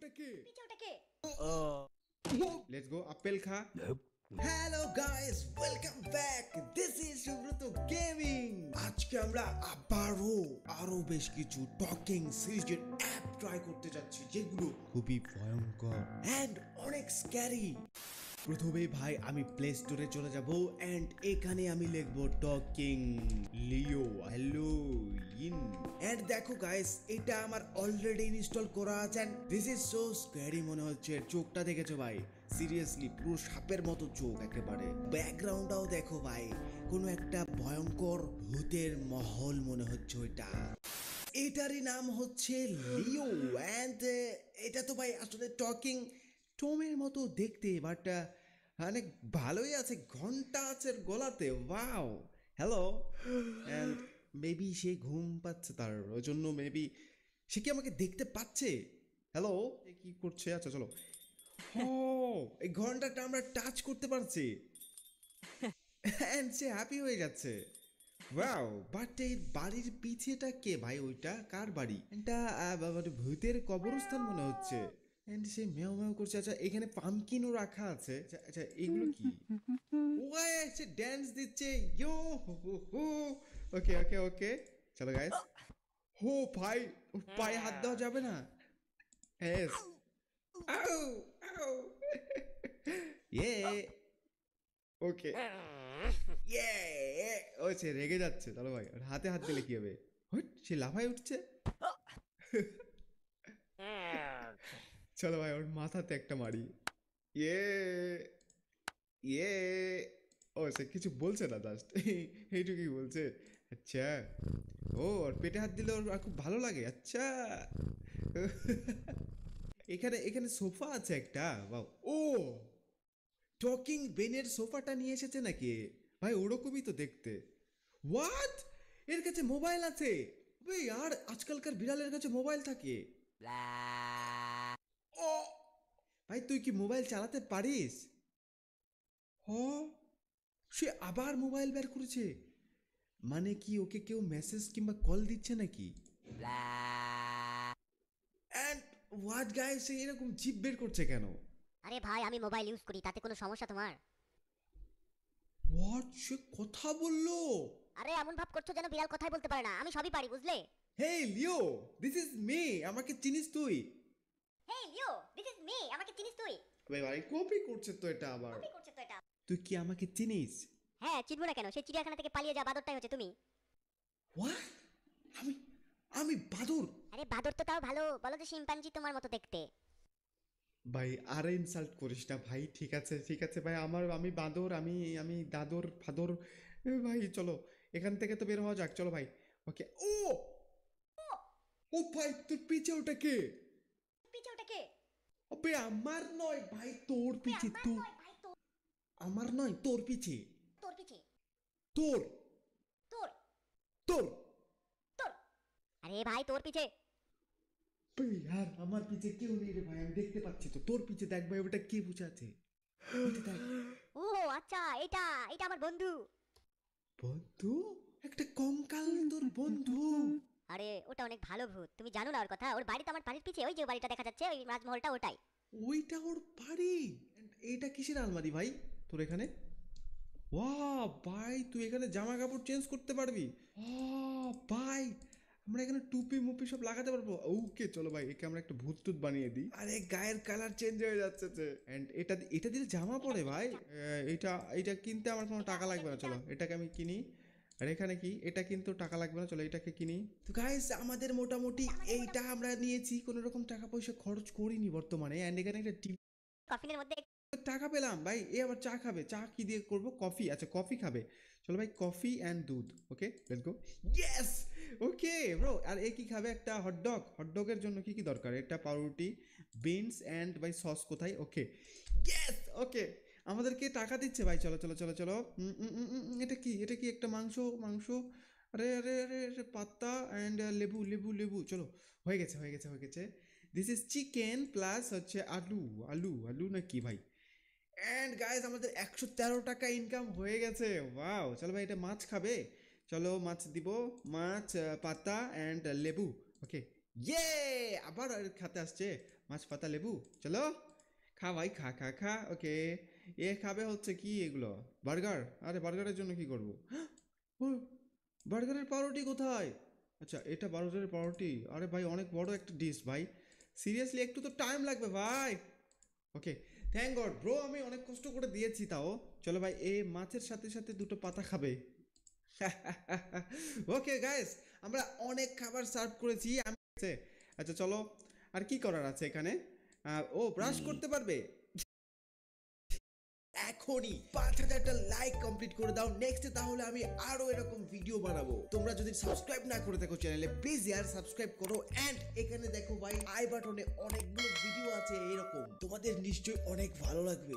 পিছে ওটা কে? Let's go. Appel kha. Hello guys, welcome back. This is Subrata gaming. আজকে আমরা আরো বেশ কিছু টকিং সিরিজের অ্যাপ ট্রাই করতে যাচ্ছি, যেগুলো খুবই ভয়ঙ্কর এন্ড অনেক স্ক্যারি। প্রথমে ভাই আমি প্লে স্টোরে চলে যাব এন্ড এখানে আমি লিখব talking Leo hello in. And দেখো গাইস, এটা আমার অলরেডি ইনস্টল করা আছে and this is so scary মনে হচ্ছে। চোখটা দেখেছো ভাই? সিরিয়াসলি পুরো সাপের মতো চোখ একেবারে। ব্যাকগ্রাউন্ডটাও দেখো ভাই, কোনো একটা ভয়ঙ্কর ভূতের মহল মনে হচ্ছে ওইটা। এটারই নাম হচ্ছে লিও অ্যান্ড এটা তো ভাই আসলে টকিং টমের মতো দেখতে, বাট অনেক ভালোই আছে। ঘন্টা আছে ওর গলাতে, ওয়াও। হ্যালো অ্যান্ড মেবি সে ঘুম পাচ্ছে, তার ওই জন্য মেবি সে কি আমাকে দেখতে পাচ্ছে? হ্যালো, কি করছে? আচ্ছা চলো। ও, এই ঘন্টাটা আমরা টাচ করতে পারছি এন্ড সে হ্যাপি হয়ে যাচ্ছে। ওয়াও, বাট এই বাড়ির পিছেটা কে ভাই? ওইটা কার বাড়ি? এটা মানে ভূতের কবরস্থান মনে হচ্ছে। এন্ড সে মেও মেও করছে। আচ্ছা, এখানে পামকিনও রাখা আছে। আচ্ছা আচ্ছা, এগুলো কি? ওয়াই, সে ড্যান্স দিচ্ছে। ইয়ো হো হো হো। ওকে ওকে ওকে, চলো গাইস। হো ভাই, ওর পায়ে হাত দেওয়া যাবে না। এস, আউ আউ। ইয়ে, ওকে ইয়ে। ও সে রেগে যাচ্ছে। চলো ভাই, ওর হাতে হাত দিলে কি হবে? হট, সে লাফায় উঠছে। চলো ভাই, ওর মাথাতে একটা মারি। ইয়ে ইয়ে। ও সে কিছু বলছে না, জাস্ট এইটুকুই বলছে। আচ্ছা, ও ওর পেটে হাত দিলে ওর খুব ভালো লাগে। আচ্ছা, এখানে এখানে সোফা আছে একটা। বাও, ও টকিং বেনের সোফাটা নিয়ে এসেছে নাকি ভাই? ওরকমই তো দেখতে। হোয়াট, এর কাছে মোবাইল আছে ভাই? আর আজকালকার বিড়ালের কাছে মোবাইল থাকে? ও ভাই, তুই কি মোবাইল চালাতে পারিস? হ, সে আবার মোবাইল বের করেছে। মানে কি ওকে কেউ মেসেজ কিংবা কল দিচ্ছে নাকি? এন্ড হোয়াট গাইস, সে এরকম জিপ বের করছে কেন? আরে ভাই, আমি মোবাইল ইউজ করি, তাতে কোনো সমস্যা তোমার? হোয়াট, সে কথা বললো? আরে এমন ভাব করছো যেন বিড়াল কথাই বলতে পারে না। আমি সবই পারি, বুঝলে? হেই লিও, দিস ইজ মি। আমাকে চিনিস তুই? হেই লিও, দিস ইজ মি। আমাকে চিনিস তুই? ভাই ভাই, কপি করছে তো এটা আবার। কপি করছে তো এটা। তুই কি আমাকে চিনিস? হ্যাঁ, চিনবো না কেন? সেই চিড়িয়াখানা থেকে পালিয়ে যা বাদরটাই হচ্ছে তুমি। হোয়াট, আমি আমি বাদর? আরে বাদর তো তাও ভালো, বলো যে শিম্পাঞ্জি তোমার মতো দেখতে। ভাই আর ইনসাল্ট করিস না ভাই। ঠিক আছে ঠিক আছে ভাই, আমি বাদর, আমি আমি দাদর ফাদর। ভাই চলো, এখান থেকে তো বের হওয়া যাক। চলো ভাই। ওকে। ও ও ভাই, তোর পিছে ওটা কে? পিছে ওটা কে? আবে আমার নয় ভাই, তোর পিছে। আমার তো নয় ভাই, তোর। আমার নয়, তোর পিছে। তোর পিছে। তোর তোর। তোর তোর। আরে ভাই, তোর পিছে। ভাই, আর আমার পিছে কেউ নেই রে ভাই, আমি দেখতে পাচ্ছি তো। তোর পিছে দেখ ভাই, ওটা কে বসে আছে? ওইটা দেখ। ও আচ্ছা, এটা এটা আমার বন্ধু। বন্ধু? একটা কঙ্কাল তোর বন্ধু? আরে ওটা অনেক ভালো ভূত, তুমি জানো না ওর কথা? ওর বাড়ি তো আমার বাড়ির পিছে, ওই যে বাড়িটা দেখা যাচ্ছে, ওই রাজমহলটা ওটাই। ওইটা ওর বাড়ি? এইটা কিসের আলমারি ভাই তোর এখানে? ওয়াও ভাই, তুই এখানে জামা কাপড় চেঞ্জ করতে পারবি? ও ভাই, আমরা এখানে টুপি মুপি সব লাগাতে পারবো। ওকে চলো ভাই, একে আমরা একটা ভূত টুত বানিয়ে দিই। আরে গায়ের কালার চেঞ্জ হয়ে যাচ্ছে যে। এন্ড এটা এটা দিলে জামা পড়ে ভাই? এটা এটা কিনতে আমার কোনো টাকা লাগবে না। চলো এটাকে আমি কিনি। আর এখানে কি, এটা কিন্তু টাকা লাগবে না। চলো এটাকে কিনি। তো গাইস, আমাদের মোটামুটি এইটা আমরা নিয়েছি, কোনো রকম টাকা পয়সা খরচ করিনি বর্তমানে। এন্ড এখানে একটা কফিনের মধ্যে। টাকা পেলাম ভাই। এ আবার চা খাবে। চা কি দিয়ে করব? কফি। আচ্ছা কফি খাবে। চলো ভাই, কফি অ্যান্ড দুধ। Okay let's go. Yes, okay bro. আর এ কি খাবে? একটা হটডগ। হটডগের জন্য কি কি দরকার? এটা পাউরুটি, বিনস অ্যান্ড ভাই সস কোথায়? Okay yes okay. আমাদেরকে টাকা দিচ্ছে ভাই। চলো চলো চলো চলো। এটা কি? এটা কি একটা মাংস? মাংস? আরে আরে আরে আরে, পাত্তা অ্যান্ড লেবু লেবু লেবু। চলো, হয়ে গেছে হয়ে গেছে হয়ে গেছে। দিস ইজ চিকেন প্লাস হচ্ছে আলু। আলু আলু না কি ভাই? অ্যান্ড গাইস, আমাদের 113 টাকা ইনকাম হয়ে গেছে। ওয়াও, চলো ভাই, এটা মাছ খাবে। চলো মাছ দিব। মাছ, পাতা অ্যান্ড লেবু। ওকে ইয়ে আবার আর খাতে আসছে মাছ পাতা লেবু চলো খা ভাই খা খা খা ওকে এ খাবে হচ্ছে কি এগুলো বার্গার আরে বার্গারের জন্য কি করব ও বার্গারের পাউরুটি কোথায় আচ্ছা এটা বার্গারের পাউরুটি আরে ভাই অনেক বড় একটা ডিশ ভাই সিরিয়াসলি একটু তো টাইম লাগবে ভাই ওকে থ্যাংক গড ব্রো আমি অনেক কষ্ট করে দিয়েছি তাও চলো ভাই এই মাছের সাথে সাথে দুটো পাতা খাবে ওকে গাইস আমরা অনেক খাবার সার্ভ করেছি আচ্ছা চলো আর কি করার আছে এখানে ও ব্রাশ করতে পারবে এখনই 5,000টা লাইক কমপ্লিট করে দাও নেক্সট তাহলে আমি আরো এরকম ভিডিও বানাবো তোমরা যদি সাবস্ক্রাইব না করে থাকো চ্যানেলে প্লিজ ইয়ার সাবস্ক্রাইব করো এন্ড এখানে দেখো ভাই আই বাটনে অনেকগুলো ভিডিও আছে এরকম তোমাদের নিশ্চয়ই অনেক ভালো লাগবে